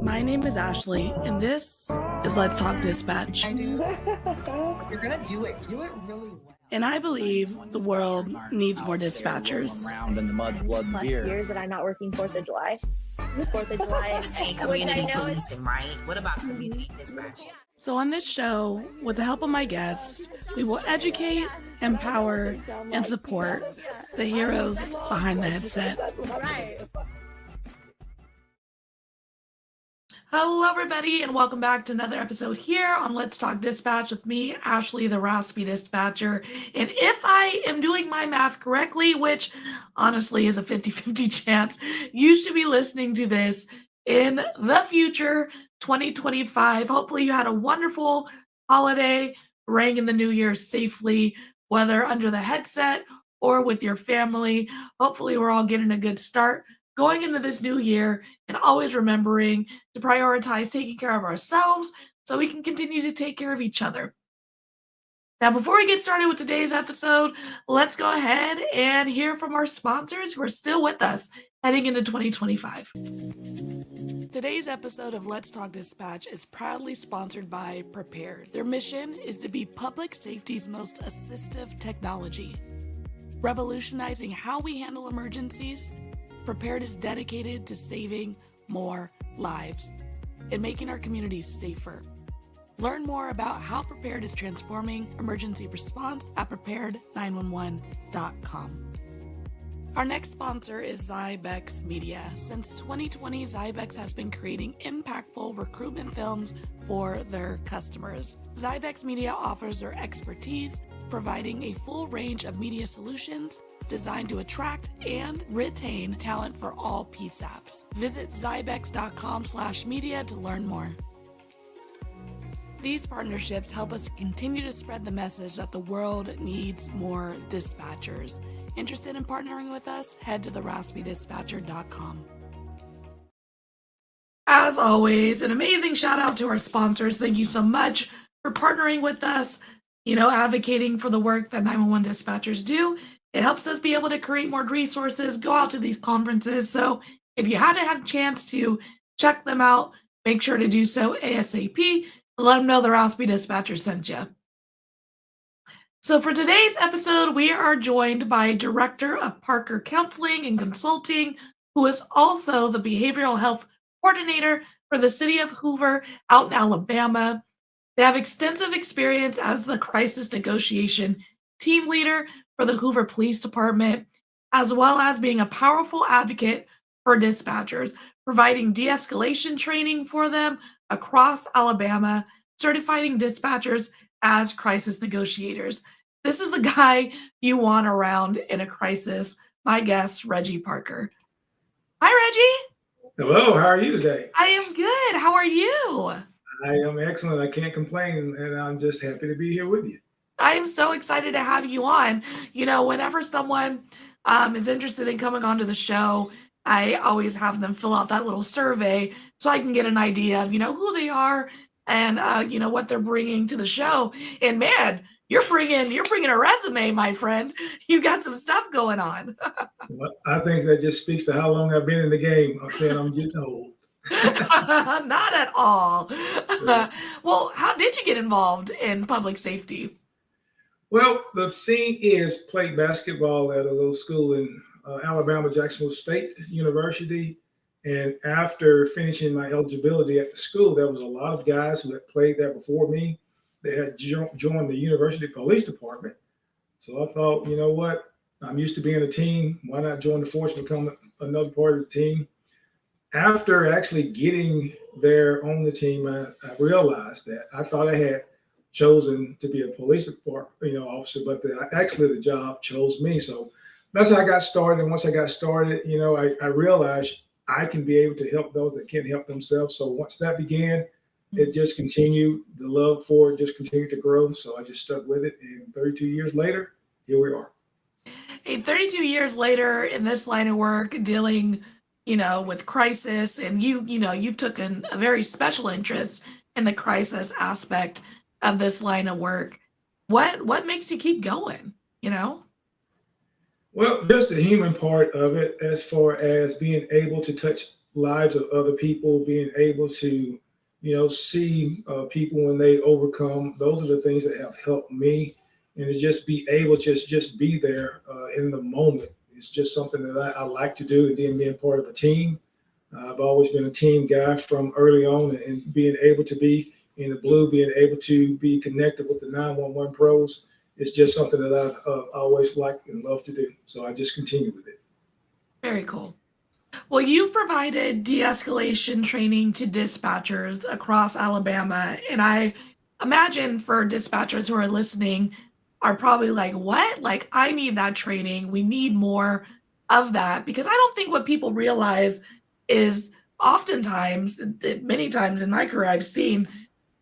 My name is Ashley, and this is Let's Talk Dispatch. I do. You're gonna do it. Do it really well. And I believe the world needs more dispatchers. Around in the mud, blood, and beer. Years that I'm not working 4th of July. 4th of July. Say community policing, right? What about community dispatch? So on this show, with the help of my guests, we will educate, empower, and support the heroes behind the headset. Right. Hello, everybody, and welcome back to another episode here on Let's Talk Dispatch with me, Ashley, the Raspy Dispatcher. And if I am doing my math correctly, which honestly is a 50-50 chance, you should be listening to this in the future, 2025. Hopefully you had a wonderful holiday, rang in the new year safely, whether under the headset or with your family. Hopefully we're all getting a good start going into this new year, and always remembering to prioritize taking care of ourselves so we can continue to take care of each other. Now, before we get started with today's episode, let's go ahead and hear from our sponsors who are still with us heading into 2025. Today's episode of Let's Talk Dispatch is proudly sponsored by Prepared. Their mission is to be public safety's most assistive technology, revolutionizing how we handle emergencies. Prepared is dedicated to saving more lives and making our communities safer. Learn more about how Prepared is transforming emergency response at prepared911.com. Our next sponsor is Zybex Media. Since 2020, Zybex has been creating impactful recruitment films for their customers. Zybex Media offers their expertise, providing a full range of media solutions designed to attract and retain talent for all PSAPs. Visit zybex.com/media to learn more. These partnerships help us continue to spread the message that the world needs more dispatchers. Interested in partnering with us? Head to theraspydispatcher.com. As always, an amazing shout out to our sponsors. Thank you so much for partnering with us, advocating for the work that 911 dispatchers do. It helps us be able to create more resources, go out to these conferences. So if you hadn't had a chance to check them out, make sure to do so ASAP and let them know the Raspy Dispatcher sent you. So for today's episode, we are joined by Director of Parker Counseling and Consulting, who is also the Behavioral Health Coordinator for the City of Hoover out in Alabama. They have extensive experience as the crisis negotiation team leader for the Hoover Police Department, as well as being a powerful advocate for dispatchers, providing de-escalation training for them across Alabama, certifying dispatchers as crisis negotiators. This is the guy you want around in a crisis. My guest, Reggie Parker. Hi, Reggie. Hello, how are you today? I am good. How are you? I am excellent. I can't complain, and I'm just happy to be here with you. I am so excited to have you on. Whenever someone is interested in coming onto the show, I always have them fill out that little survey so I can get an idea of, who they are and, what they're bringing to the show. And man, you're bringing a resume, my friend. You got some stuff going on. Well, I think that just speaks to how long I've been in the game. I'm saying I'm getting old. Not at all. Well, how did you get involved in public safety? Well, the thing is, played basketball at a little school in Alabama, Jacksonville State University. And after finishing my eligibility at the school, there was a lot of guys who had played there before me. They had joined the University Police Department. So I thought, you know what? I'm used to being a team. Why not join the force and become another part of the team? After actually getting there on the team, I realized that I thought I had chosen to be a police department, officer, but the job chose me. So that's how I got started. And once I got started, I realized I can be able to help those that can't help themselves. So once that began, it just continued. The love for it just continued to grow. So I just stuck with it. And 32 years later, here we are. And 32 years later in this line of work, dealing, with crisis, and you've taken a very special interest in the crisis aspect of this line of work. What makes you keep going, Well, just the human part of it, as far as being able to touch lives of other people, being able to, see people when they overcome. Those are the things that have helped me, and to just be able to just be there in the moment. It's just something that I like to do, and then being part of a team. I've always been a team guy from early on, and being able to be in the blue, being able to be connected with the 911 pros, is just something that I've always liked and loved to do. So I just continue with it. Very cool. Well, you've provided de-escalation training to dispatchers across Alabama, and I imagine for dispatchers who are listening are probably like, "What? Like, I need that training. We need more of that." Because I don't think what people realize is oftentimes, many times in my career, I've seen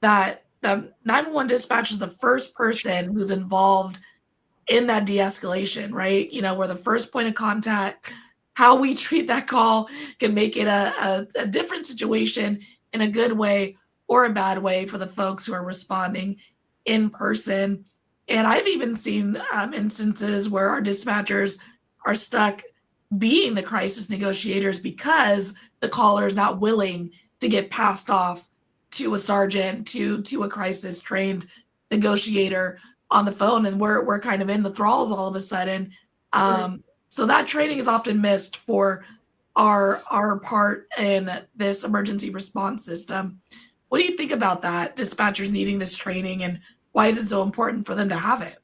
that the 911 dispatcher is the first person who's involved in that de-escalation, right? We're the first point of contact. How we treat that call can make it a different situation in a good way or a bad way for the folks who are responding in person. And I've even seen instances where our dispatchers are stuck being the crisis negotiators because the caller is not willing to get passed off to a sergeant, to a crisis trained negotiator on the phone, and we're kind of in the thralls all of a sudden. So that training is often missed for our part in this emergency response system. What do you think about that? Dispatchers needing this training, and why is it so important for them to have it?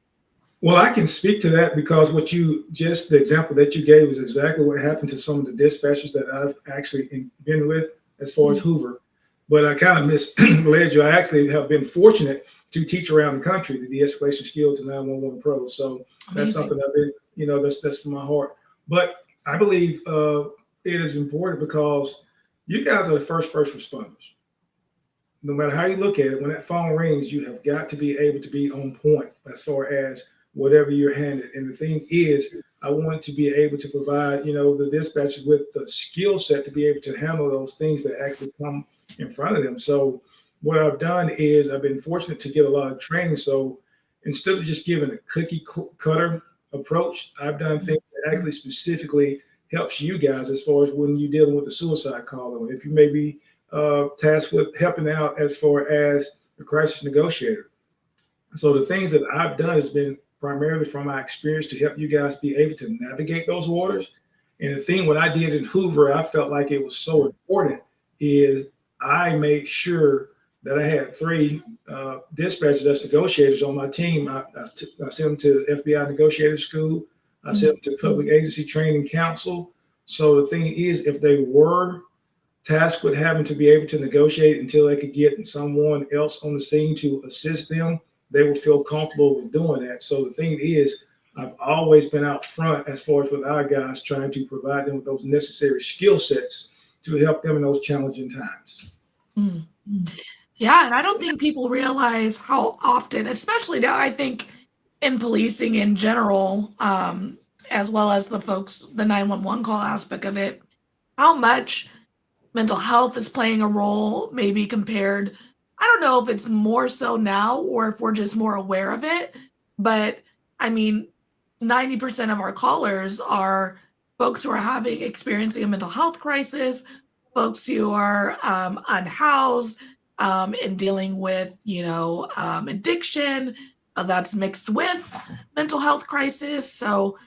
Well, I can speak to that because the example that you gave is exactly what happened to some of the dispatchers that I've actually been with as far as Hoover. But I kind of misled you. I actually have been fortunate to teach around the country the de-escalation skills and 911 pros. So that's Amazing. something I've been, that's from my heart. But I believe it is important because you guys are the first responders. No matter how you look at it, when that phone rings, you have got to be able to be on point as far as whatever you're handed. And the thing is, I want to be able to provide, the dispatchers with the skill set to be able to handle those things that actually come in front of them. So what I've done is I've been fortunate to get a lot of training. So instead of just giving a cookie cutter approach, I've done things that actually specifically helps you guys as far as when you're dealing with a suicide call, or if you may be tasked with helping out as far as the crisis negotiator. So the things that I've done has been primarily from my experience to help you guys be able to navigate those waters. And the thing what I did in Hoover, I felt like it was so important is I made sure that I had 3 dispatchers as negotiators on my team. I sent them to the FBI negotiator school. I sent them to public agency training council. So the thing is, if they were tasked with having to be able to negotiate until they could get someone else on the scene to assist them, they would feel comfortable with doing that. So the thing is, I've always been out front as far as with our guys, trying to provide them with those necessary skill sets to help them in those challenging times. Mm-hmm. Yeah, and I don't think people realize how often, especially now, I think in policing in general, as well as the 911 call aspect of it, how much mental health is playing a role, maybe compared. I don't know if it's more so now or if we're just more aware of it, but I mean, 90% of our callers are folks who are experiencing a mental health crisis, folks who are unhoused, and dealing with, addiction that's mixed with mental health crisis. So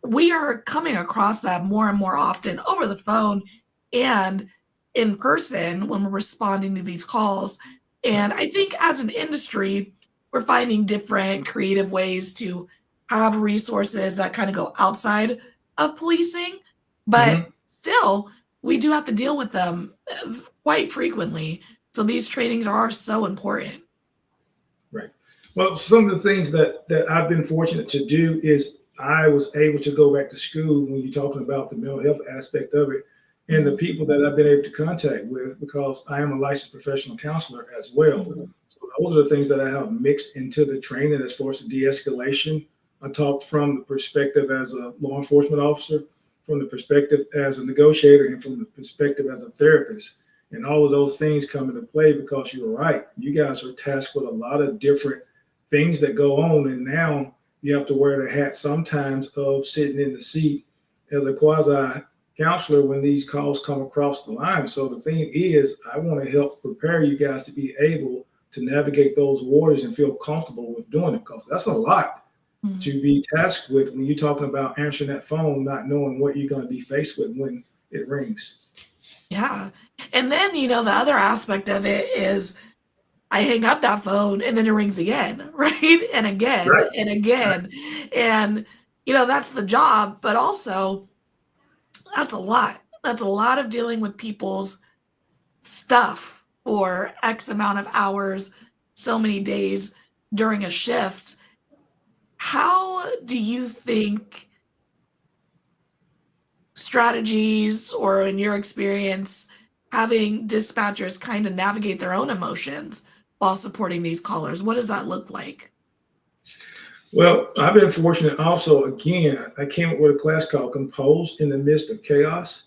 we are coming across that more and more often over the phone and in person when we're responding to these calls. And I think as an industry, we're finding different creative ways to have resources that kind of go outside of policing, but still, we do have to deal with them quite frequently. So these trainings are so important. Right. Well, some of the things that I've been fortunate to do is I was able to go back to school when you're talking about the mental health aspect of it, and the people that I've been able to contact with, because I am a licensed professional counselor as well. So those are the things that I have mixed into the training as far as the de-escalation. I talked from the perspective as a law enforcement officer, from the perspective as a negotiator, and from the perspective as a therapist. And all of those things come into play because you're right. You guys are tasked with a lot of different things that go on. And now you have to wear the hat sometimes of sitting in the seat as a quasi counselor when these calls come across the line. So the thing is, I want to help prepare you guys to be able to navigate those waters and feel comfortable with doing it, because that's a lot to be tasked with when you're talking about answering that phone, not knowing what you're going to be faced with when it rings. Yeah. And then, the other aspect of it is I hang up that phone and then it rings again, right? And again Right. and again. And, that's the job, but also that's a lot. That's a lot of dealing with people's stuff for X amount of hours, so many days during a shift. How do you think strategies, or in your experience, having dispatchers kind of navigate their own emotions while supporting these callers? What does that look like? Well, I've been fortunate also. Again, I came up with a class called Composed in the Midst of Chaos,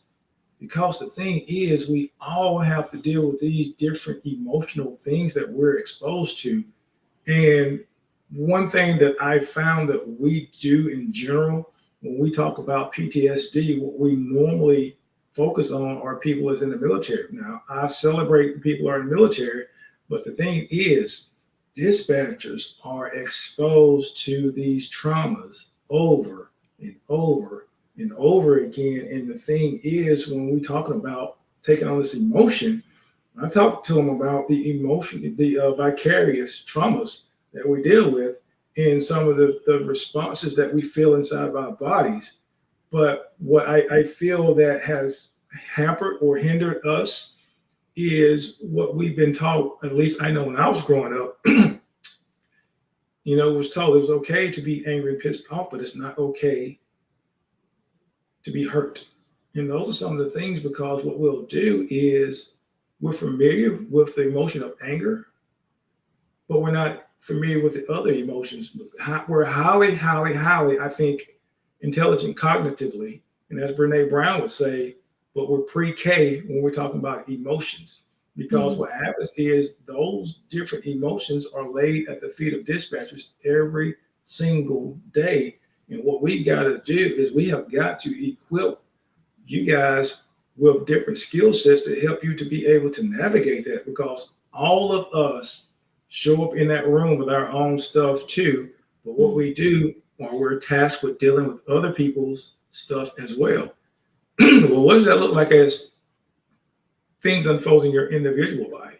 because the thing is, we all have to deal with these different emotional things that we're exposed to. And one thing that I found that we do in general, when we talk about PTSD, what we normally focus on are people that's in the military. Now, I celebrate people who are in the military, but the thing is, dispatchers are exposed to these traumas over and over and over again. And the thing is, when we're talking about taking on this emotion, I talk to them about the emotion, the vicarious traumas that we deal with, and some of the responses that we feel inside of our bodies. But what I feel that has hampered or hindered us is what we've been taught. At least I know when I was growing up, it was told it was okay to be angry and pissed off, but it's not okay to be hurt. And those are some of the things, because what we'll do is we're familiar with the emotion of anger, but we're not familiar with the other emotions. We're highly, highly, highly, I think, intelligent cognitively. And as Brene Brown would say, but we're pre-K when we're talking about emotions. Because what happens is those different emotions are laid at the feet of dispatchers every single day. And what we got to do is we have got to equip you guys with different skill sets to help you to be able to navigate that, because all of us show up in that room with our own stuff too. But what we do, or we're tasked with dealing with other people's stuff as well. Well, what does that look like as things unfold in your individual life?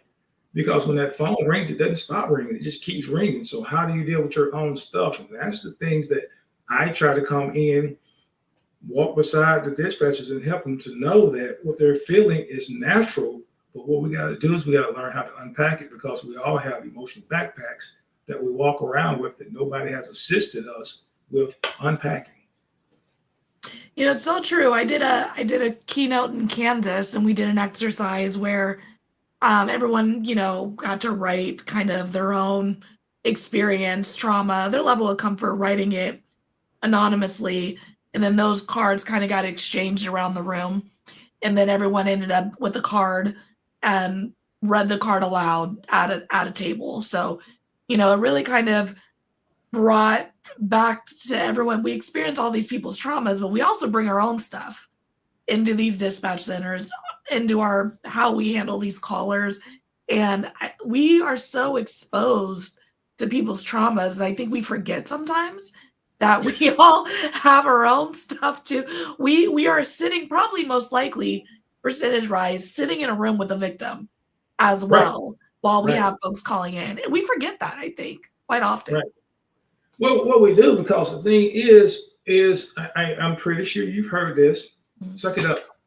Because when that phone rings, it doesn't stop ringing, it just keeps ringing. So how do you deal with your own stuff? And that's the things that I try to come in, walk beside the dispatchers and help them to know that what they're feeling is natural. But what we got to do is we got to learn how to unpack it, because we all have emotional backpacks that we walk around with that nobody has assisted us with unpacking. It's so true. I did a keynote in Kansas, and we did an exercise where everyone, got to write kind of their own experience, trauma, their level of comfort, writing it anonymously. And then those cards kind of got exchanged around the room. And then everyone ended up with a card and read the card aloud at a table. So, it really kind of brought back to everyone. We experience all these people's traumas, but we also bring our own stuff into these dispatch centers, into how we handle these callers. And we are so exposed to people's traumas. And I think we forget sometimes that we all have our own stuff too. We are sitting, probably most likely, percentage rise, sitting in a room with a victim as well, while we have folks calling in. And we forget that, I think, quite often. Right. Well, what we do, because the thing is I'm pretty sure you've heard this. Suck it up.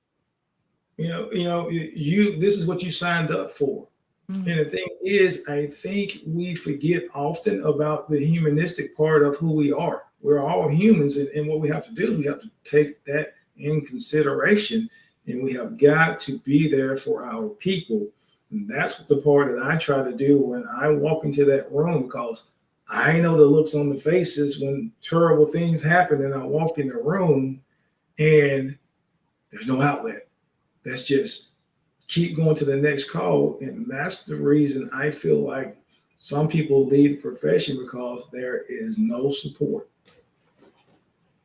This is what you signed up for. And the thing is, I think we forget often about the humanistic part of who we are. We're all humans, and what we have to do, we have to take that in consideration, and we have got to be there for our people. And that's the part that I try to do when I walk into that room, because I know the looks on the faces when terrible things happen, and I walk in the room and there's no outlet. That's just keep going to the next call. And that's the reason I feel like some people leave the profession, because there is no support.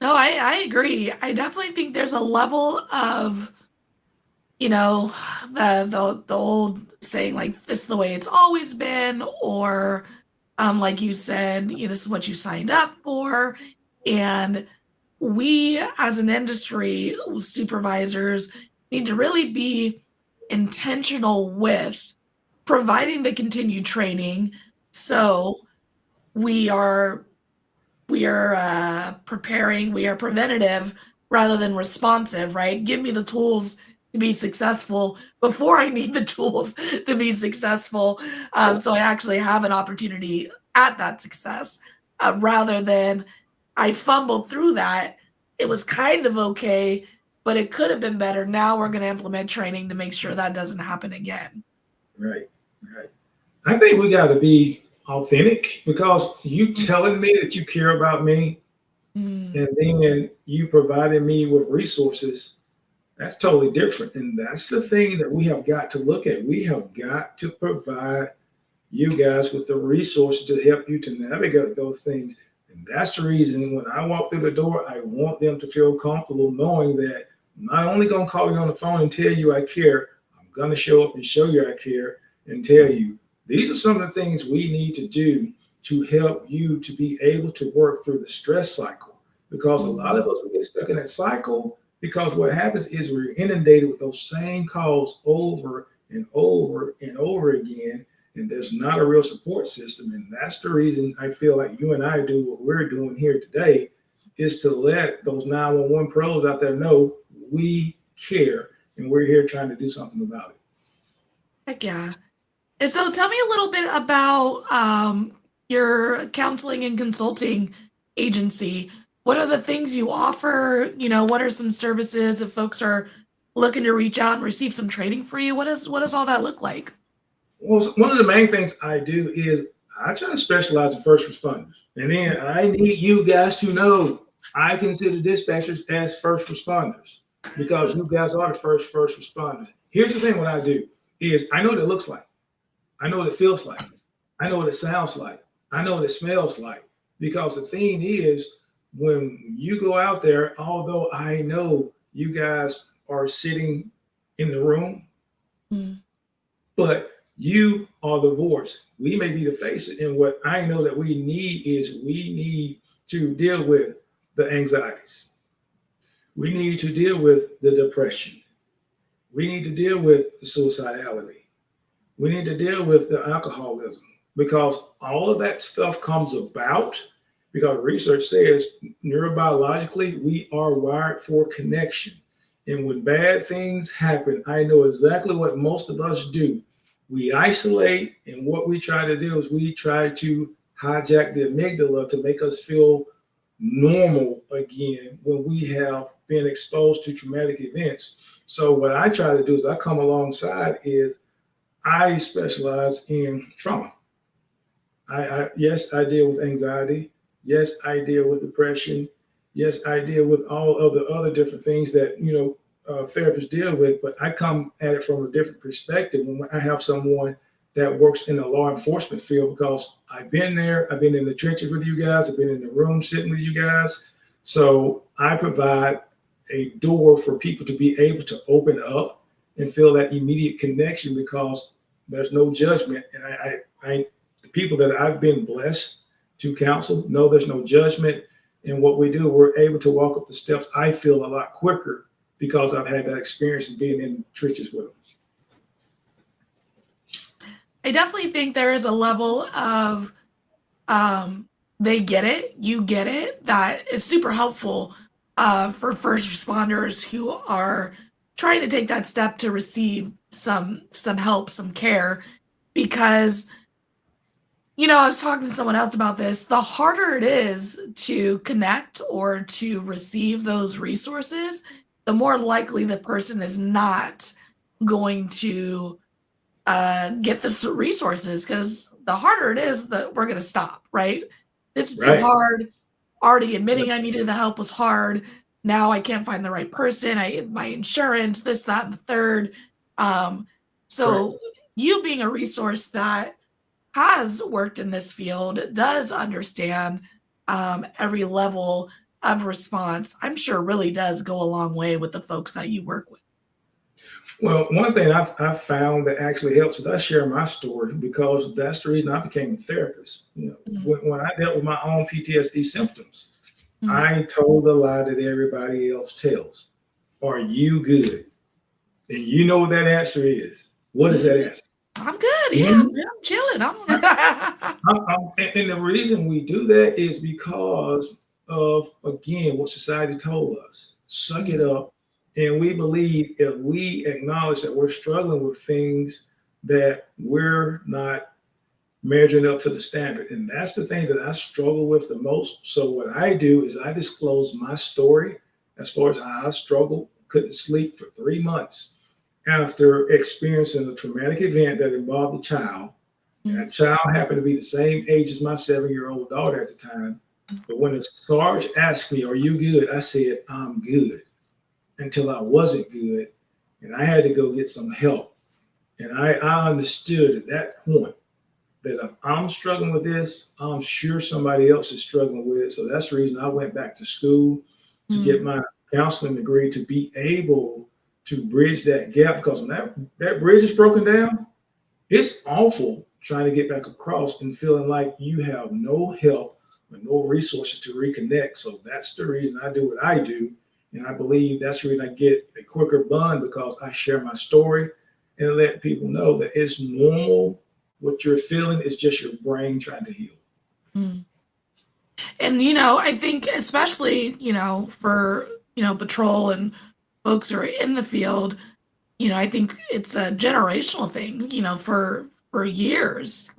No, I agree. I definitely think there's a level of, you know, the old saying like this is the way it's always been, or like you said, this is what you signed up for. And we as an industry supervisors need to really be intentional with providing the continued training so we are preparing, we are preventative rather than responsive, right? Give me the tools to be successful before I need the tools to be successful. So I actually have an opportunity at that success rather than I fumbled through that. It was kind of okay, but it could have been better. Now we're going to implement training to make sure that doesn't happen again. Right, right. I think we got to be authentic because you telling me that you care about me Mm. and then you providing me with resources, that's totally different. And that's the thing that we have got to look at. We have got to provide you guys with the resources to help you to navigate those things. And that's the reason when I walk through the door, I want them to feel comfortable knowing that I'm not only going to call you on the phone and tell you I care, I'm going to show up and show you I care and tell you these are some of the things we need to do to help you to be able to work through the stress cycle. Because a lot of us we get stuck in that cycle because what happens is we're inundated with those same calls over and over and over again, and there's not a real support system. And that's the reason I feel like you and I do what we're doing here today is to let those 911 pros out there know we care and we're here trying to do something about it. Heck yeah. And so tell me a little bit about your counseling and consulting agency. What are the things you offer? What are some services if folks are looking to reach out and receive some training for you? What does all that look like? Well, one of the main things I do is I try to specialize in first responders. And then I need you guys to know I consider dispatchers as first responders because you guys are the first responders. Here's the thing what I do is I know what it looks like. I know what it feels like. I know what it sounds like. I know what it smells like. Because the thing is, when you go out there, although I know you guys are sitting in the room, but you are the voice. We may be the face. And what I know that we need to deal with the anxieties. We need to deal with the depression. We need to deal with the suicidality. We need to deal with the alcoholism because all of that stuff comes about because research says neurobiologically we are wired for connection. And when bad things happen, I know exactly what most of us do. We isolate, and what we try to do is we try to hijack the amygdala to make us feel normal again when we have been exposed to traumatic events. So what I try to do is I come alongside is I specialize in trauma. Yes, I deal with anxiety. Yes, I deal with depression. Yes, I deal with all of the other different things that therapists deal with. But I come at it from a different perspective when I have someone that works in the law enforcement field because I've been there. I've been in the trenches with you guys. I've been in the room sitting with you guys. So I provide a door for people to be able to open up and feel that immediate connection because there's no judgment. And the people that I've been blessed to counsel know there's no judgment. And what we do, we're able to walk up the steps, I feel, a lot quicker because I've had that experience of being in trenches with them. I definitely think there is a level of they get it, you get it, that is super helpful for first responders who are trying to take that step to receive some help, some care, because I was talking to someone else about this. The harder it is to connect or to receive those resources, the more likely the person is not going to get the resources, because the harder it is that we're going to stop, right? This is too hard. Already admitting I needed the help was hard. Now I can't find the right person. My insurance, this, that, and the third. So you being a resource that has worked in this field does understand every level of response, I'm sure really does go a long way with the folks that you work with. Well, one thing I've found that actually helps is I share my story because that's the reason I became a therapist. Mm, When I dealt with my own PTSD symptoms, mm, I told the lie that everybody else tells. Are you good? And you know what that answer is. What is that mm. answer? I'm good. Yeah, Mhm. I'm chilling. And the reason we do that is because of, again, what society told us. Suck it up. And we believe if we acknowledge that we're struggling with things that we're not measuring up to the standard. And that's the thing that I struggle with the most. So what I do is I disclose my story as far as how I struggled, couldn't sleep for 3 months after experiencing a traumatic event that involved a child. And that child happened to be the same age as my 7-year-old daughter at the time. But when the Sarge asked me, "Are you good?" I said, "I'm good," until I wasn't good. And I had to go get some help. And I understood at that point that if I'm struggling with this, I'm sure somebody else is struggling with it. So that's the reason I went back to school to get Mm, my counseling degree to be able to bridge that gap. Because when that bridge is broken down, it's awful trying to get back across and feeling like you have no help or no resources to reconnect. So that's the reason I do what I do. And I believe that's the reason I get a quicker bond because I share my story and let people know that it's normal. What you're feeling is just your brain trying to heal. mm. And, I think especially, for, patrol and folks who are in the field, I think it's a generational thing, for years,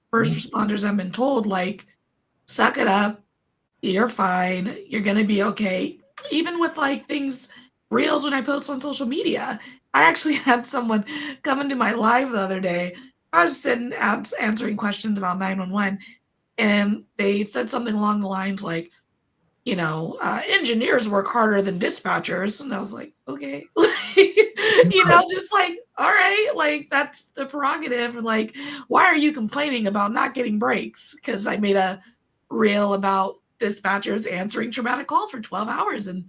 first Mhm. responders have been told, like, suck it up, you're fine, you're gonna be okay. Even with like things, reels when I post on social media. I actually had someone come into my live the other day. I was sitting answering questions about 911, and they said something along the lines like, engineers work harder than dispatchers. And I was like, okay, just like, all right, like that's the prerogative. And like, why are you complaining about not getting breaks? Because I made a reel about dispatchers answering traumatic calls for 12 hours. And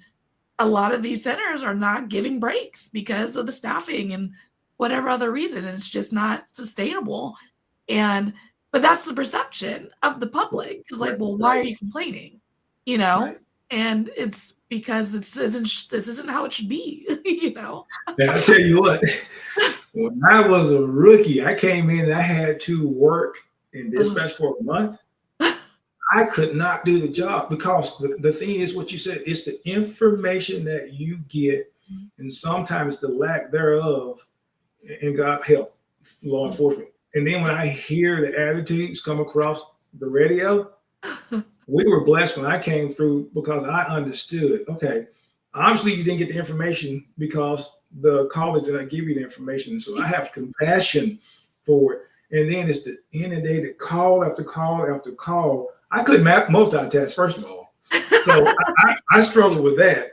a lot of these centers are not giving breaks because of the staffing and whatever other reason. And it's just not sustainable. And, but that's the perception of the public is like, Right, well, why are right, you complaining? You know? right. And it's because this isn't how it should be, you know? Now, I'll tell you what, when I was a rookie, I came in and I had to work in Ugh. dispatch for a month. I could not do the job because the thing is what you said, it's the information that you get, and sometimes the lack thereof, and God help law enforcement. And then when I hear the attitudes come across the radio, we were blessed when I came through because I understood. Okay, obviously you didn't get the information because the caller did not give you the information. So I have compassion for it. And then it's the inundated call after call after call. I couldn't multitask, first of all. So I struggle with that.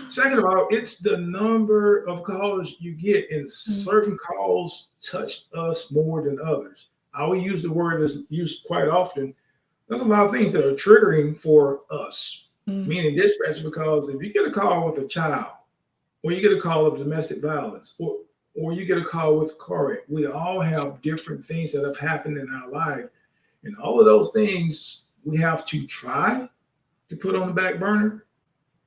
Second of all, it's the number of calls you get, and certain calls touch us more than others. I will use the word that's used quite often. There's a lot of things that are triggering for us, Mm, meaning dispatch, because if you get a call with a child, or you get a call of domestic violence, or you get a call with car wreck, we all have different things that have happened in our life. And all of those things we have to try to put on the back burner.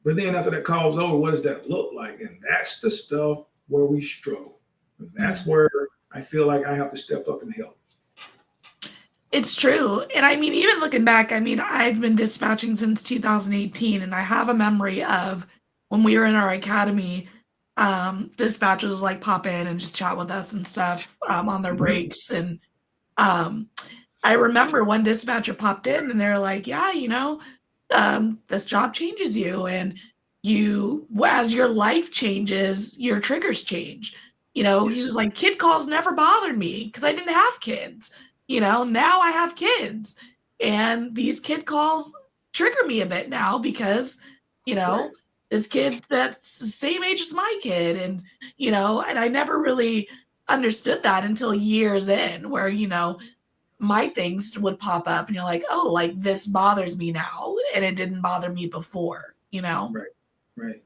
But then after that call's over, what does that look like? And that's the stuff where we struggle. And that's mm. where I feel like I have to step up and help. It's true. And I mean, even looking back, I mean, I've been dispatching since 2018, and I have a memory of when we were in our academy, dispatchers would like pop in and just chat with us and stuff on their Mhm. breaks. And um, I remember one dispatcher popped in and they're like, yeah, this job changes you. And as your life changes, your triggers change. He Yes. was like, kid calls never bothered me because I didn't have kids. Now I have kids. And these kid calls trigger me a bit now because, you Right. know, this kid that's the same age as my kid. And I never really understood that until years in, where, my things would pop up and you're like, oh, like this bothers me now. and it didn't bother me before, you know? Right. Right.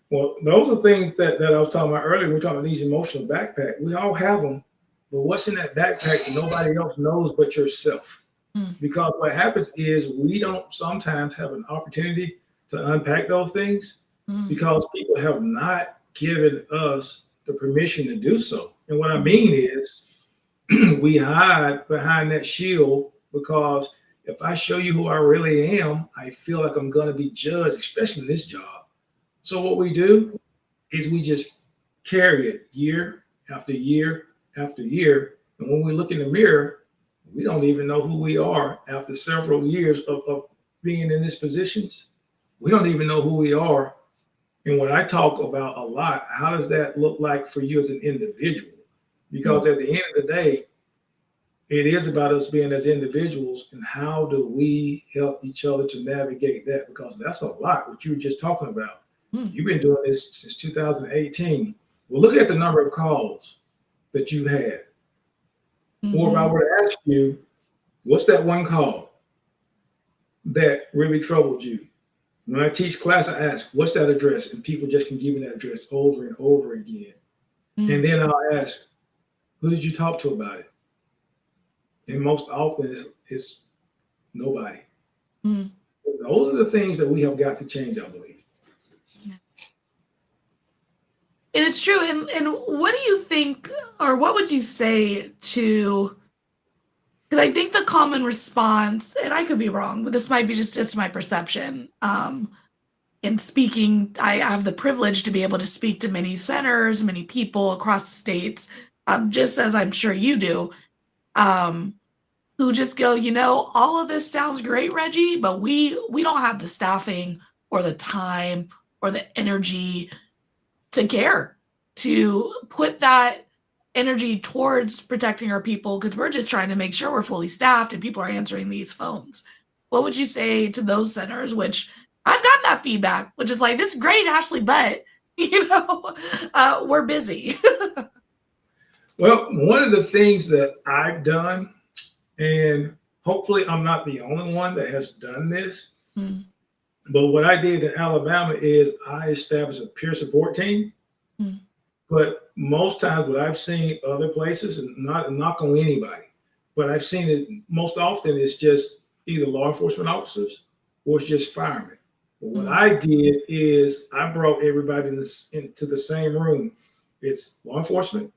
Well, those are things that I was talking about earlier. We're talking about these emotional backpack. We all have them, but what's in that backpack that nobody else knows but yourself? Mm. Because what happens is we don't sometimes have an opportunity to unpack those things Mm. because people have not given us the permission to do so. And what I mean is we hide behind that shield because if I show you who I really am, I feel like I'm going to be judged, especially in this job. So what we do is we just carry it year after year after year. And when we look in the mirror, we don't even know who we are after several years of being in these positions. We don't even know who we are. And when I talk about a lot, how does that look like for you as an individual? Because at the end of the day, it is about us being as individuals and how do we help each other to navigate that? Because that's a lot, what you were just talking about. You've been doing this since 2018. Well, look at the number of calls that you had. Or if I were to ask you, what's that one call that really troubled you? When I teach class, I ask, what's that address? And people just can give me that address over and over again. And then I'll ask, who did you talk to about it? And most often it's nobody. Those are the things that we have got to change, I believe. And it's true. And what do you think, or what would you say to, because I think the common response, and I could be wrong, but this might be just my perception. In speaking, I have the privilege to be able to speak to many centers, many people across the states, just as I'm sure you do, who just go, all of this sounds great, Reggie, but we don't have the staffing or the time or the energy to care, to put that energy towards protecting our people, because we're just trying to make sure we're fully staffed and people are answering these phones. What would you say to those centers, which I've gotten that feedback, which is like, this is great, Ashley, but we're busy. Well, one of the things that I've done, and hopefully I'm not the only one that has done this, but what I did in Alabama is I established a peer support team. But most times what I've seen other places, and not a knock on anybody, but I've seen it most often is just either law enforcement officers or it's just firemen. But what I did is I brought everybody into the same room. It's law enforcement,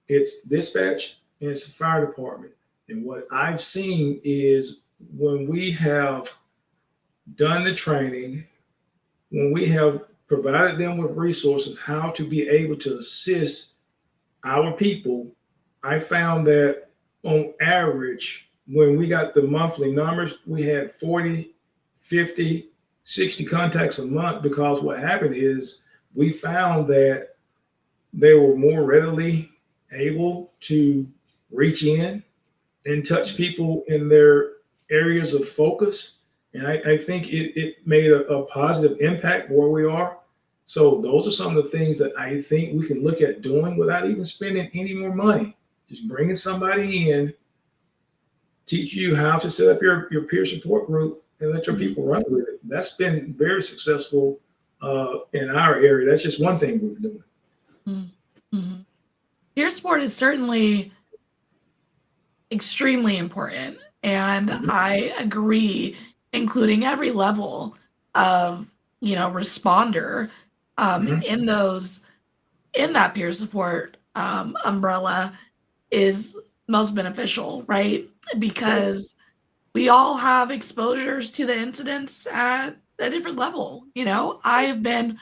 it's dispatch, and it's the fire department. And what I've seen is when we have done the training, when we have provided them with resources, how to be able to assist our people, I found that on average, when we got the monthly numbers, we had 40, 50, 60 contacts a month, because what happened is we found that they were more readily able to reach in and touch people in their areas of focus. And I think it made a positive impact where we are. So those are some of the things that I think we can look at doing without even spending any more money. Just bringing somebody in, teach you how to set up your peer support group and let your people run with it. That's been very successful in our area. That's just one thing we're doing. Peer support is certainly extremely important. And I agree, including every level of, responder in that peer support umbrella is most beneficial, right? Because we all have exposures to the incidents at a different level. I've been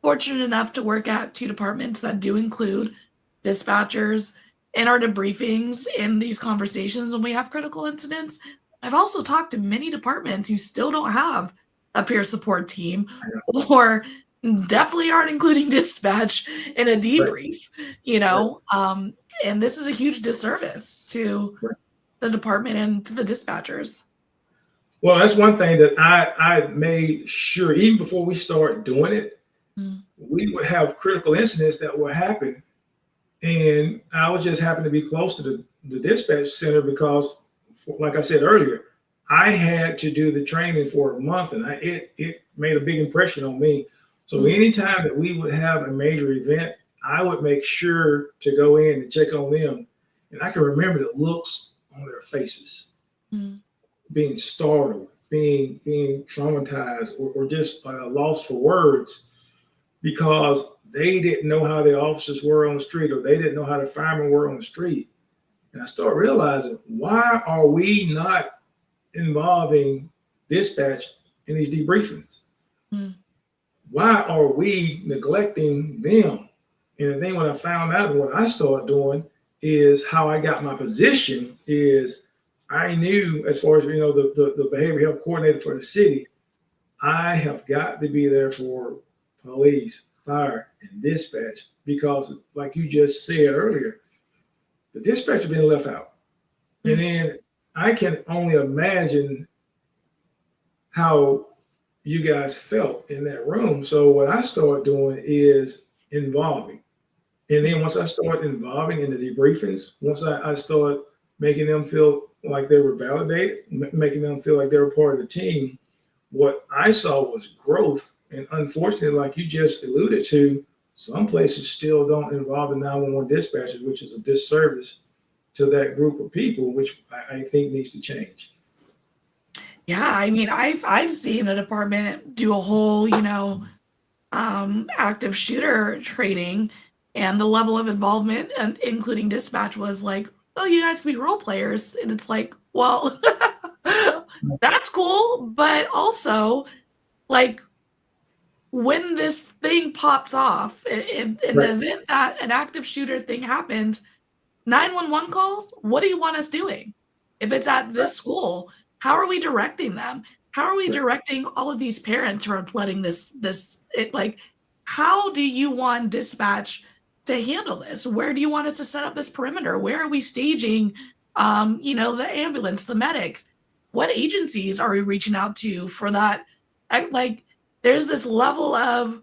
fortunate enough to work at 2 departments that do include dispatchers in our debriefings in these conversations when we have critical incidents. I've also talked to many departments who still don't have a peer support team, or definitely aren't including dispatch in a debrief, and this is a huge disservice to the department and to the dispatchers. Well, that's one thing that I made sure, even before we start doing it, we would have critical incidents that would happen. And I was just happened to be close to the dispatch center because, like I said earlier, I had to do the training for a month, and it made a big impression on me. So anytime that we would have a major event, I would make sure to go in and check on them. And I can remember the looks on their faces, being startled, being traumatized, or just lost for words because they didn't know how the officers were on the street, or they didn't know how the firemen were on the street. And I started realizing, why are we not involving dispatch in these debriefings? Why are we neglecting them? And the thing what I found out and what I started doing is how I got my position is I knew, as far as the behavioral health coordinator for the city, I have got to be there for police, fire, and dispatch because, like you just said earlier, the dispatcher being left out. And then I can only imagine how you guys felt in that room. So what I started doing is involving. And then once I started involving in the debriefings, once I started making them feel like they were validated, making them feel like they were part of the team, what I saw was growth. And unfortunately, like you just alluded to, some places still don't involve the 911 dispatchers, which is a disservice to that group of people, which I think needs to change. Yeah, I mean, I've seen a department do a whole, active shooter training, and the level of involvement, and including dispatch, was like, "Oh, you guys can be role players," and it's like, well, that's cool, but also, like, when this thing pops off, in the event that an active shooter thing happens, 911 calls, what do you want us doing? If it's at this school, how are we directing them? How are we directing all of these parents who are flooding like, how do you want dispatch to handle this? Where do you want us to set up this perimeter? Where are we staging, the ambulance, the medics? What agencies are we reaching out to for that? Like, there's this level of,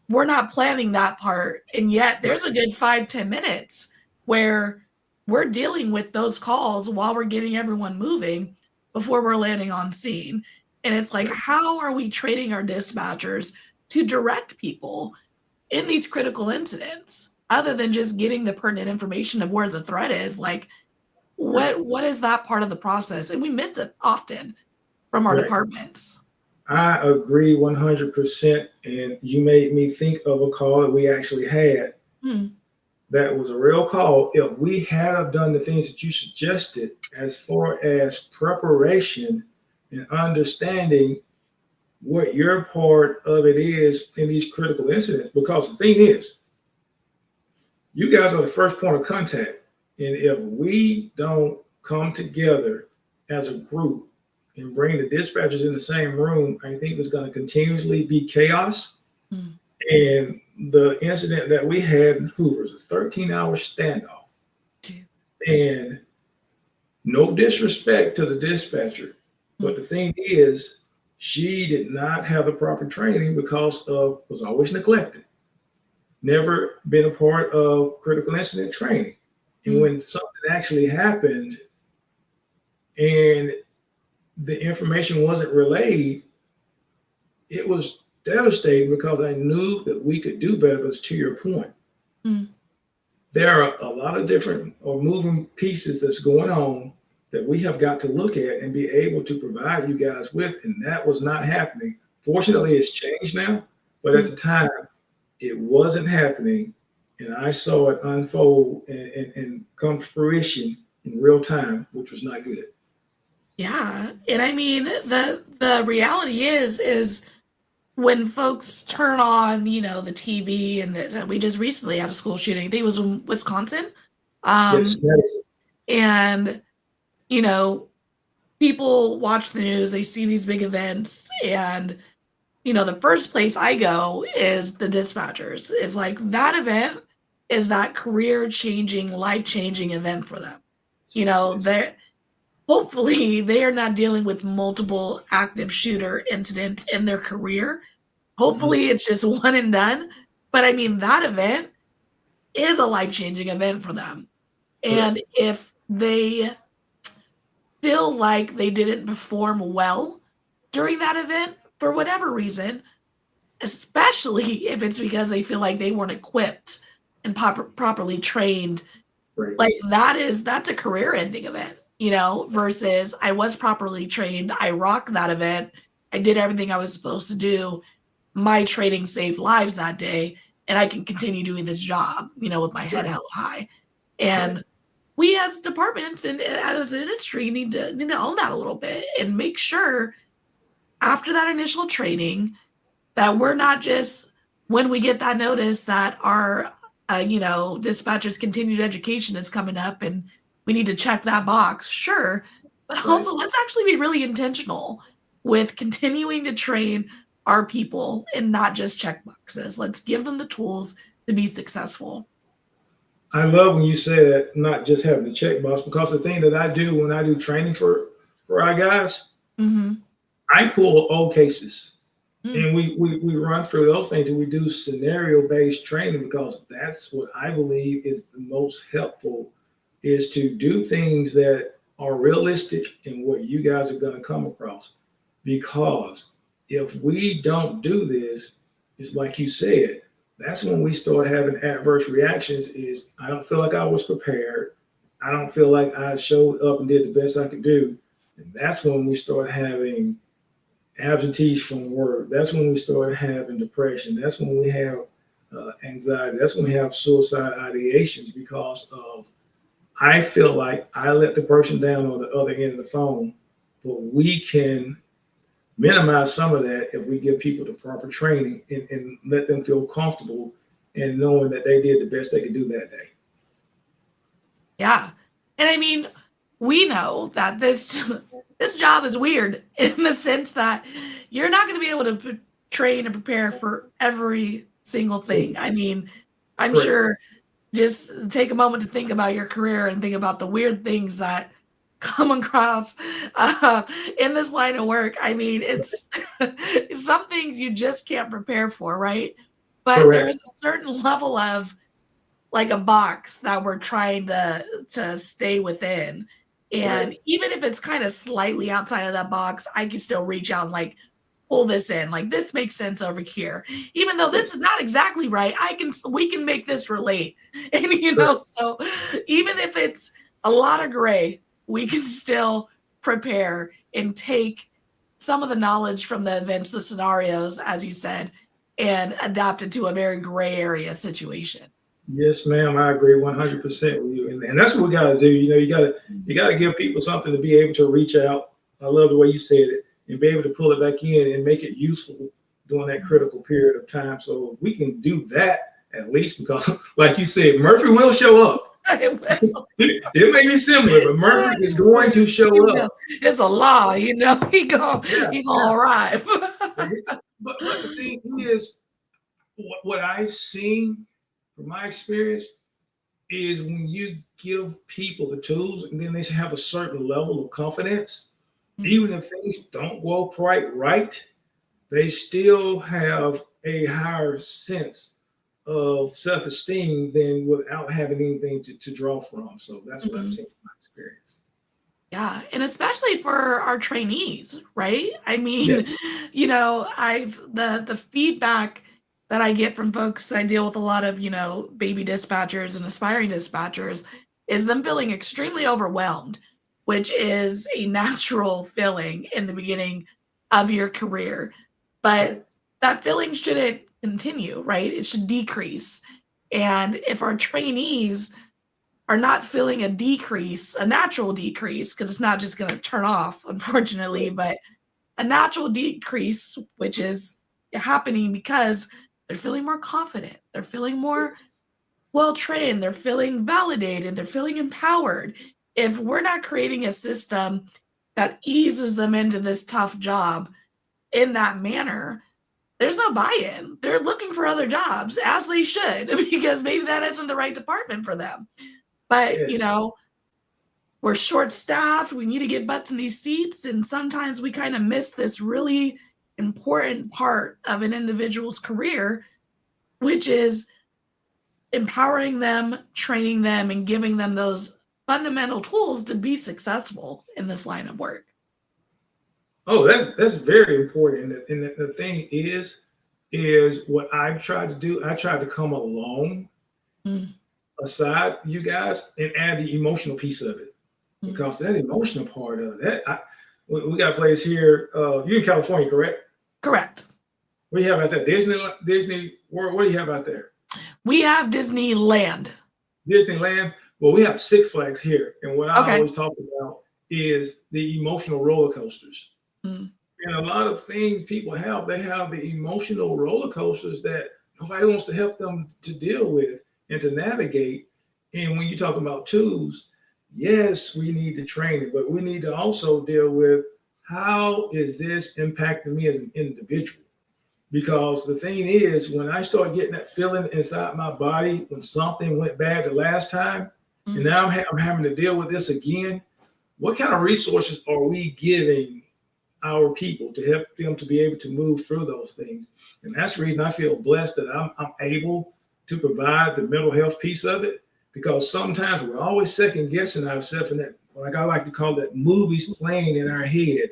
we're not planning that part, and yet there's a good 5-10 minutes where we're dealing with those calls while we're getting everyone moving before we're landing on scene. And it's like, how are we training our dispatchers to direct people in these critical incidents other than just getting the pertinent information of where the threat is? Like, what is that part of the process? And we miss it often from our departments. I agree 100%. And you made me think of a call that we actually had. That was a real call. If we had have done the things that you suggested as far as preparation and understanding what your part of it is in these critical incidents, because the thing is, you guys are the first point of contact. And if we don't come together as a group and bring the dispatchers in the same room, I think there's going to continuously be chaos. And the incident that we had in Hoover is a 13-hour standoff. And no disrespect to the dispatcher, but the thing is, she did not have the proper training because was always neglected. Never been a part of critical incident training. And when something actually happened and the information wasn't relayed, it was devastating because I knew that we could do better. But to your point, there are a lot of different moving pieces that's going on that we have got to look at and be able to provide you guys with. And that was not happening. Fortunately, it's changed now, but at the time, it wasn't happening. And I saw it unfold and come to fruition in real time, which was not good. Yeah. And I mean, the reality is when folks turn on, the TV, and we just recently had a school shooting. I think it was in Wisconsin. Yes. And, people watch the news, they see these big events, and, the first place I go is the dispatchers. Is like, that event is that career-changing, life-changing event for them. They're hopefully they are not dealing with multiple active shooter incidents in their career. Hopefully it's just one and done. But I mean, that event is a life-changing event for them. And if they feel like they didn't perform well during that event for whatever reason, especially if it's because they feel like they weren't equipped and properly trained. Right. Like that's a career ending event, versus I was properly trained. I rocked that event. I did everything I was supposed to do. My training saved lives that day, and I can continue doing this job, with my head held high. And we as departments and as an industry need to own that a little bit and make sure after that initial training that we're not just when we get that notice that our dispatcher's continued education is coming up and we need to check that box, sure, but also let's actually be really intentional with continuing to train our people and not just check boxes. Let's give them the tools to be successful. I love when you say that, not just having the checkbox, because the thing that I do when I do training for our guys, I pull old cases and we run through those things, and we do scenario-based training, because that's what I believe is the most helpful, is to do things that are realistic in what you guys are going to come across. Because if we don't do this, it's like you said, that's when we start having adverse reactions. Is I don't feel like I was prepared. I don't feel like I showed up and did the best I could do. And that's when we start having absentees from work. That's when we start having depression. That's when we have anxiety. That's when we have suicide ideations, because of, I feel like I let the person down on the other end of the phone. But we can minimize some of that if we give people the proper training and let them feel comfortable and knowing that they did the best they could do that day. Yeah. And I mean, we know that this job is weird in the sense that you're not going to be able to train and prepare for every single thing. I mean, I'm sure, just take a moment to think about your career and think about the weird things that come across in this line of work. I mean, it's some things you just can't prepare for, right? But there's a certain level of like a box that we're trying to stay within. And even if it's kind of slightly outside of that box, I can still reach out and like pull this in. Like, this makes sense over here. Even though this is not exactly right, we can make this relate. And so even if it's a lot of gray, we can still prepare and take some of the knowledge from the events, the scenarios, as you said, and adapt it to a very gray area situation. Yes, ma'am. I agree 100% with you. And that's what we got to do. You got to give people something to be able to reach out. I love the way you said it, and be able to pull it back in and make it useful during that critical period of time. So we can do that at least, because like you said, Murphy will show up. It may be similar, but Murphy is going to show up. It's a law, he gonna arrive. But the thing is, what I've seen from my experience is when you give people the tools and then they have a certain level of confidence, even if things don't go quite right, they still have a higher sense of self-esteem than without having anything to draw from. So that's what I've seen from my experience. Yeah, and especially for our trainees, right? I mean, the feedback that I get from folks, I deal with a lot of, baby dispatchers and aspiring dispatchers, is them feeling extremely overwhelmed, which is a natural feeling in the beginning of your career. But that feeling shouldn't continue, right? It should decrease. And if our trainees are not feeling a natural decrease, because it's not just going to turn off, unfortunately, but a natural decrease, which is happening because they're feeling more confident, they're feeling more well-trained, they're feeling validated, they're feeling empowered. If we're not creating a system that eases them into this tough job in that manner, there's no buy-in. They're looking for other jobs, as they should, because maybe that isn't the right department for them. But, we're short-staffed. We need to get butts in these seats. And sometimes we kind of miss this really important part of an individual's career, which is empowering them, training them, and giving them those fundamental tools to be successful in this line of work. Oh, that's very important. And the thing is what I've tried to do. I tried to come along Mm, aside you guys and add the emotional piece of it, mm. because that emotional part of that, we got a place here. You in California, correct? Correct. What do you have out there? Disney World. What do you have out there? We have Disneyland. Disneyland. Well, we have Six Flags here, and what I Okay. always talk about is the emotional roller coasters. Mm. And a lot of things people have, they have the emotional roller coasters that nobody wants to help them to deal with and to navigate. And when you talk about tools, yes, we need to train it, but we need to also deal with how is this impacting me as an individual? Because the thing is, when I start getting that feeling inside my body when something went bad the last time, Mm. and now I'm having to deal with this again, what kind of resources are we giving our people to help them to be able to move through those things? And that's the reason I feel blessed that I'm able to provide the mental health piece of it, because sometimes we're always second guessing ourselves in that, like I like to call that, movies playing in our head.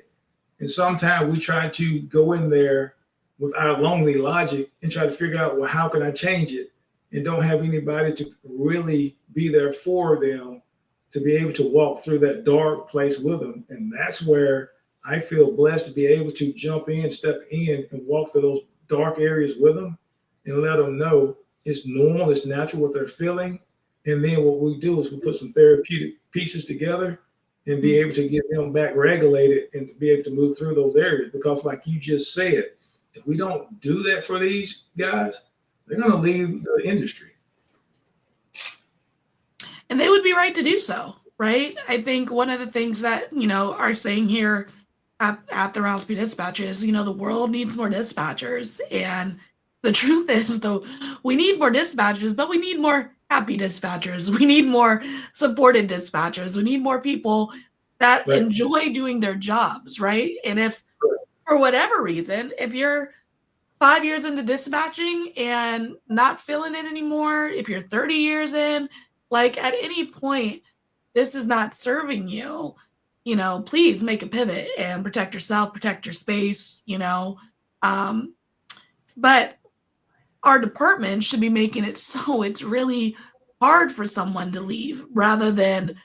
And sometimes we try to go in there with our lonely logic and try to figure out, well, how can I change it? And don't have anybody to really be there for them to be able to walk through that dark place with them. And that's where I feel blessed to be able to jump in, step in, and walk through those dark areas with them and let them know it's normal, it's natural what they're feeling. And then what we do is we put some therapeutic pieces together and be able to get them back regulated and to be able to move through those areas. Because like you just said, if we don't do that for these guys, they're going to leave the industry. And they would be right to do so, right? I think one of the things that, are saying here at the Rouse Dispatch is, the world needs more dispatchers. And the truth is, though, we need more dispatchers, but we need more happy dispatchers. We need more supported dispatchers. We need more people that Right. enjoy doing their jobs, right? And if, for whatever reason, if you're 5 years into dispatching and not feeling it anymore, if you're 30 years in, like at any point, this is not serving you, please make a pivot and protect yourself, protect your space, but our department should be making it so it's really hard for someone to leave rather than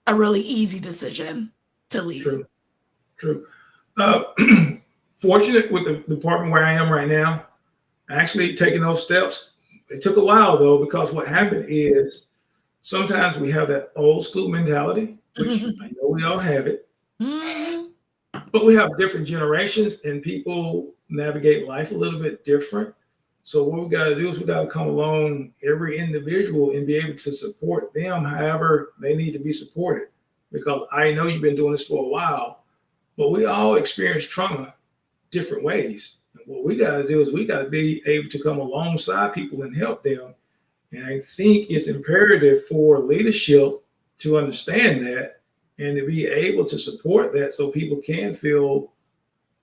a really easy decision to leave. True. Fortunate with the department where I am right now, actually taking those steps. It took a while though, because what happened is sometimes we have that old school mentality, which I know we all have it, but we have different generations and people navigate life a little bit different. So what we got to do is we got to come along every individual and be able to support them however they need to be supported. Because I know you've been doing this for a while, but we all experience trauma different ways. And what we got to do is we got to be able to come alongside people and help them. And I think it's imperative for leadership to understand that and to be able to support that so people can feel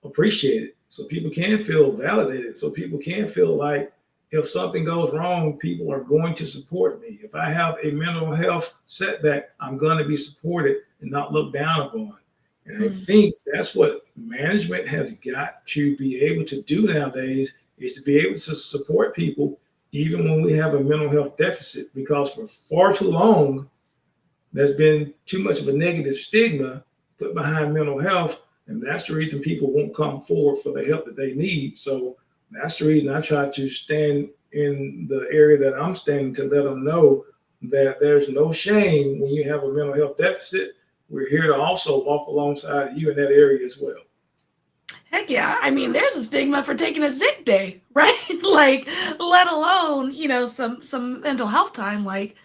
appreciated, so people can feel validated, so people can feel like if something goes wrong, people are going to support me. If I have a mental health setback, I'm going to be supported and not looked down upon. And I think that's what management has got to be able to do nowadays, is to be able to support people even when we have a mental health deficit, because for far too long, there's been too much of a negative stigma put behind mental health. And that's the reason people won't come forward for the help that they need. So that's the reason I try to stand in the area that I'm standing to let them know that there's no shame when you have a mental health deficit. We're here to also walk alongside you in that area as well. Heck yeah. I mean, there's a stigma for taking a sick day, right? Like, let alone, some mental health time. Like,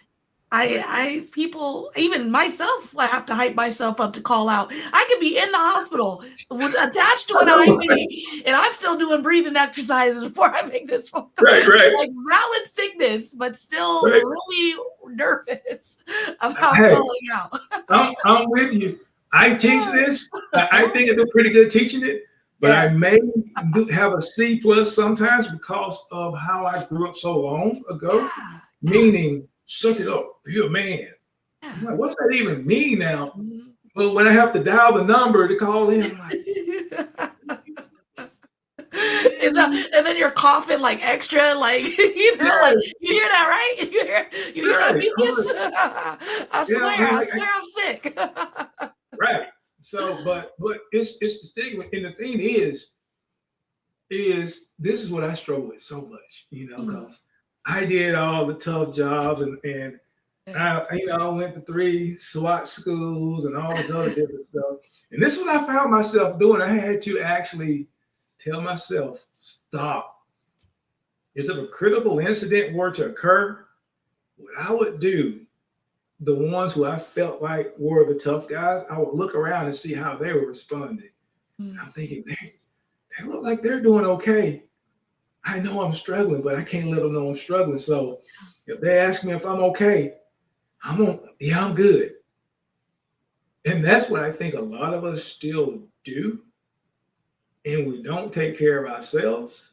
people, even myself, I have to hype myself up to call out. I could be in the hospital attached to an IV, and I'm still doing breathing exercises before I make this phone call. Right. Like valid sickness, but still really nervous about Hey, calling out. I'm with you. I teach this. I think I do pretty good teaching it, but I may have a C+ sometimes because of how I grew up so long ago, meaning suck it up, be a man. Yeah. I'm like, what's that even mean now? Mhm. But when I have to dial the number to call in, I'm like, And then you're coughing like extra, like like yes, you hear that, right? You hear that, right. I'm mucus? like, yeah, I'm I like, swear I'm sick. right. So, but it's the stigma, and the thing is this is what I struggle with so much, Mm, because I did all the tough jobs, and yeah. I went to 3 SWAT schools and all this other different stuff. And this is what I found myself doing. I had to actually tell myself, stop. If a critical incident were to occur, what I would do, the ones who I felt like were the tough guys, I would look around and see how they were responding. Mm, I'm thinking, they look like they're doing okay. I know I'm struggling, but I can't let them know I'm struggling. So if they ask me if I'm okay, yeah, I'm good. And that's what I think a lot of us still do. And we don't take care of ourselves.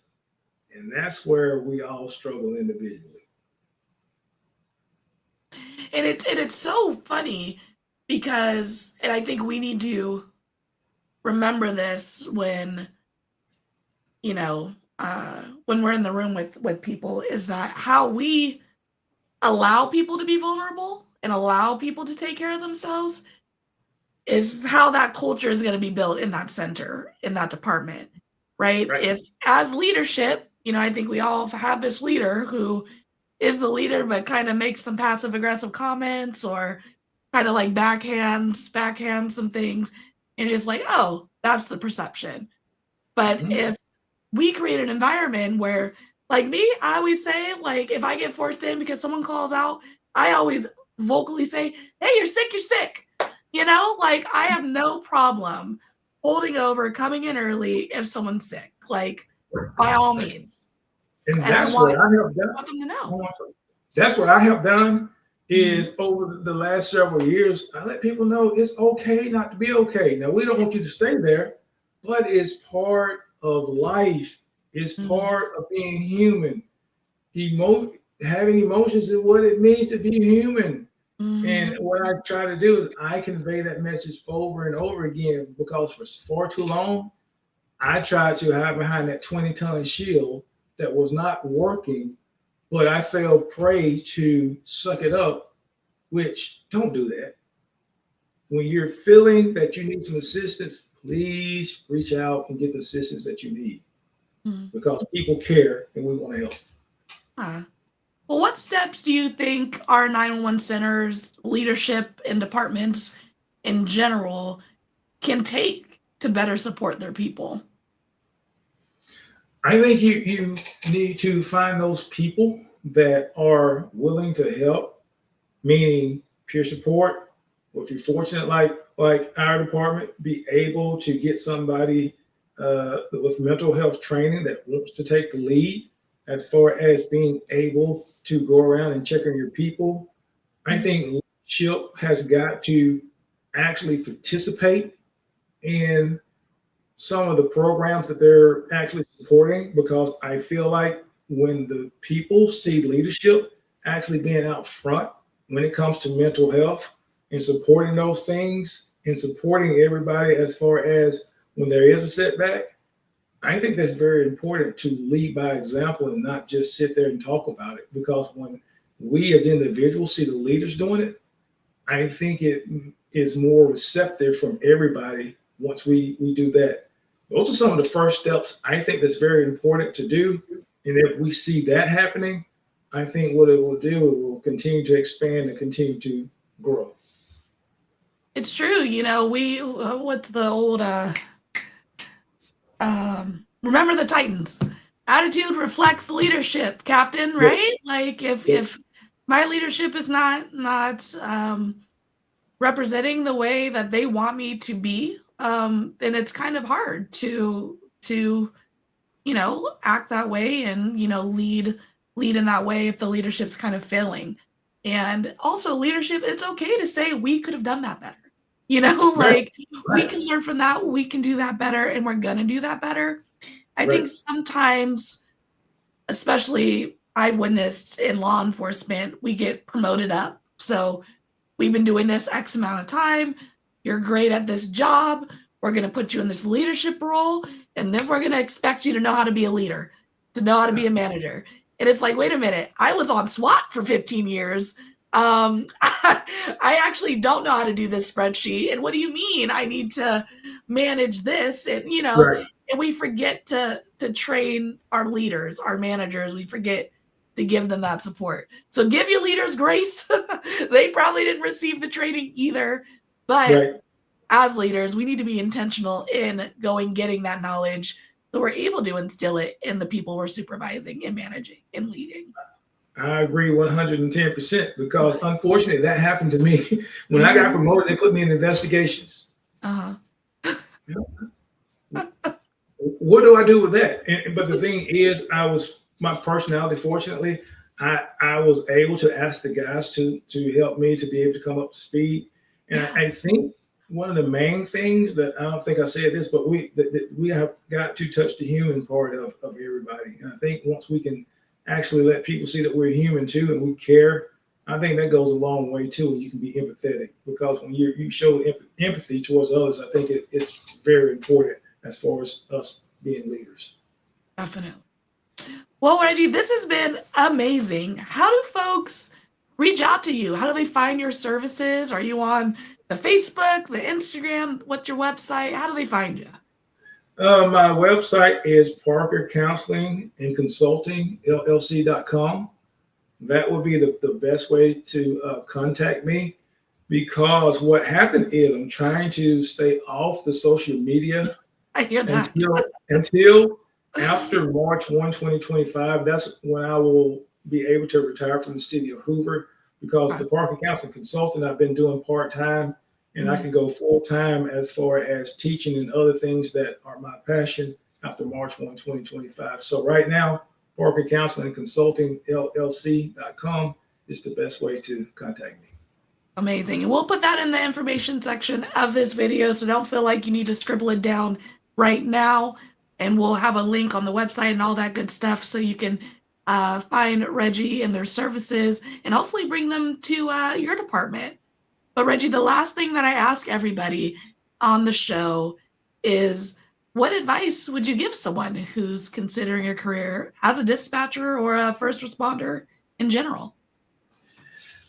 And that's where we all struggle individually. and it's so funny because, and I think we need to remember this you know, when we're in the room with people, is that how we allow people to be vulnerable and allow people to take care of themselves is how that culture is going to be built in that center, in that department, right? Right. If as leadership, I think we all have this leader who is the leader, but kind of makes some passive aggressive comments or kind of like backhand some things, and just like, oh, that's the perception. But Mhm. if we create an environment where, like me, I always say, like, if I get forced in because someone calls out, I always vocally say, hey, you're sick, you're sick. Like I have no problem holding over, coming in early if someone's sick, like by all means. And And I that's what want, I have want done. them to know. That's what I have done Mhm. is over the last several years, I let people know it's okay not to be okay. Now we don't want you to stay there, but it's part of life. It's Mhm. part of being human. Having emotions is what it means to be human. And Mhm. what I try to do is I convey that message over and over again because for far too long, I tried to hide behind that 20-ton shield that was not working, but I fell prey to suck it up, which don't do that. When you're feeling that you need some assistance, please reach out and get the assistance that you need Mhm. because people care and we want to help. Huh. Well, what steps do you think our 911 centers, leadership, and departments in general can take to better support their people? I think you need to find those people that are willing to help, meaning peer support. Or if you're fortunate, like our department, be able to get somebody with mental health training that wants to take the lead as far as being able to go around and check on your people. I Mhm. think leadership has got to actually participate in some of the programs that they're actually supporting because I feel like when the people see leadership actually being out front when it comes to mental health and supporting those things and supporting everybody as far as when there is a setback, I think that's very important to lead by example and not just sit there and talk about it because when we as individuals see the leaders doing it, I think it is more receptive from everybody once we do that. Those are some of the first steps I think that's very important to do. And if we see that happening, I think what it will do, it will continue to expand and continue to grow. It's true. We, what's the old, remember the Titans. Attitude reflects leadership, Captain, Yep, right? Like yep, if my leadership is not representing the way that they want me to be, then it's kind of hard to act that way and lead in that way if the leadership's kind of failing. And also leadership, it's okay to say we could have done that better. right, Like we right, can learn from that, we can do that better, and we're gonna do that better. I right. think sometimes, especially I've witnessed in law enforcement, we get promoted up. So we've been doing this X amount of time. You're great at this job. We're going to put you in this leadership role. And then we're going to expect you to know how to be a leader, to know how to be a manager. And it's like, wait a minute, I was on SWAT for 15 years. I actually don't know how to do this spreadsheet. And what do you mean I need to manage this? And, you know, Right. and we forget to train our leaders, our managers. We forget to give them that support. So give your leaders grace. They probably didn't receive the training either. But Right. as leaders, we need to be intentional in getting that knowledge so we're able to instill it in the people we're supervising and managing and leading. I agree 110% because unfortunately that happened to me. When I got promoted, they put me in investigations. Uh-huh. What do I do with that? But the thing is, my personality, fortunately, I was able to ask the guys to help me to be able to come up to speed. And I think one of the main things that I don't think I said this, but we have got to touch the human part of everybody. And I think once we can actually let people see that we're human too and we care, I think that goes a long way too. And you can be empathetic because when you show empathy towards others, I think it's very important as far as us being leaders. Definitely. Well, Reggie, this has been amazing. How do folks reach out to you? How do they find your services? Are you on the Facebook, the Instagram? What's your website? How do they find you? My website is Parker Counseling and Consulting LLC.com. That would be the best way to contact me because what happened is I'm trying to stay off the social media I hear that. until after March 1, 2025. That's when I will be able to retire from the city of Hoover because the Parker Counseling Consultant I've been doing part-time and I can go full-time as far as teaching and other things that are my passion after March 1, 2025. So right now, Parker Counseling and Consulting LLC.com is the best way to contact me. Amazing. And we'll put that in the information section of this video, so don't feel like you need to scribble it down right now. And we'll have a link on the website and all that good stuff so you can find Reggie and their services and hopefully bring them to your department. But Reggie, the last thing that I ask everybody on the show is, what advice would you give someone who's considering a career as a dispatcher or a first responder in general?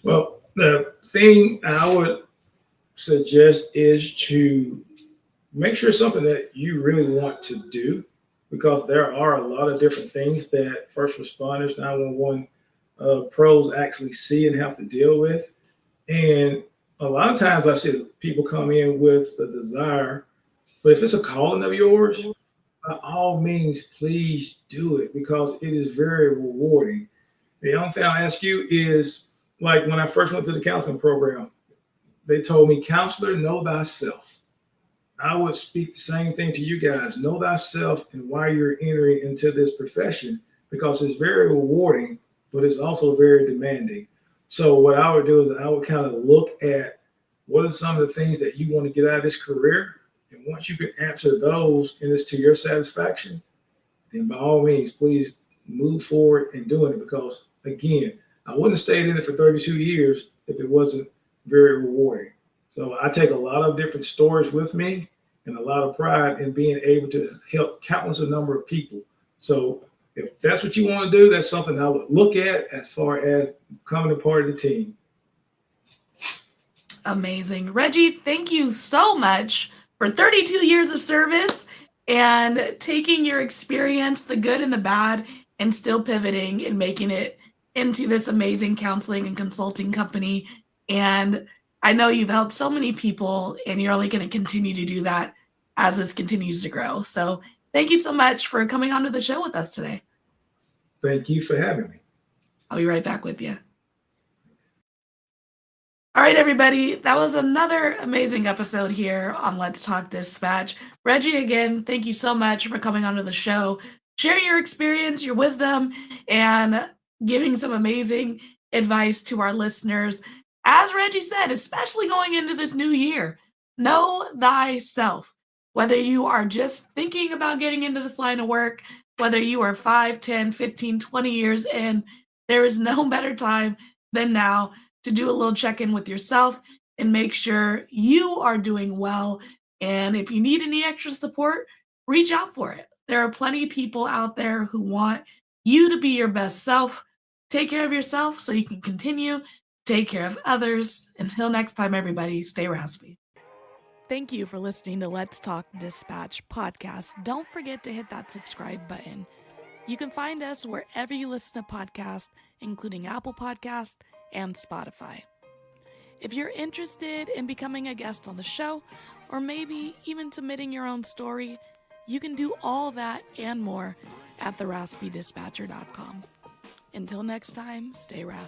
Well, the thing I would suggest is to make sure it's something that you really want to do because there are a lot of different things that first responders, 911 pros actually see and have to deal with. And a lot of times I see people come in with a desire, but if it's a calling of yours, by all means, please do it because it is very rewarding. The only thing I'll ask you is, like when I first went to the counseling program, they told me, counselor, know thyself. I would speak the same thing to you guys. Know thyself and why you're entering into this profession because it's very rewarding, but it's also very demanding. So what I would do is I would kind of look at what are some of the things that you want to get out of this career. And once you can answer those and it's to your satisfaction, then by all means, please move forward in doing it because, again, I wouldn't have stayed in it for 32 years if it wasn't very rewarding. So I take a lot of different stories with me and a lot of pride in being able to help countless a number of people. So if that's what you want to do, that's something I would look at as far as becoming a part of the team. Amazing. Reggie, thank you so much for 32 years of service and taking your experience, the good and the bad, and still pivoting and making it into this amazing counseling and consulting company. And I know you've helped so many people and you're only going to continue to do that as this continues to grow. So thank you so much for coming onto the show with us today. Thank you for having me. I'll be right back with you. All right, everybody, that was another amazing episode here on Let's Talk Dispatch. Reggie, again, thank you so much for coming onto the show, sharing your experience, your wisdom, and giving some amazing advice to our listeners. As Reggie said, especially going into this new year, know thyself. Whether you are just thinking about getting into this line of work, whether you are 5, 10, 15, 20 years in, there is no better time than now to do a little check-in with yourself and make sure you are doing well. And if you need any extra support, reach out for it. There are plenty of people out there who want you to be your best self. Take care of yourself so you can continue. Take care of others. Until next time, everybody, stay raspy. Thank you for listening to Let's Talk Dispatch podcast. Don't forget to hit that subscribe button. You can find us wherever you listen to podcasts, including Apple Podcasts and Spotify. If you're interested in becoming a guest on the show, or maybe even submitting your own story, you can do all that and more at theraspydispatcher.com. Until next time, stay raspy.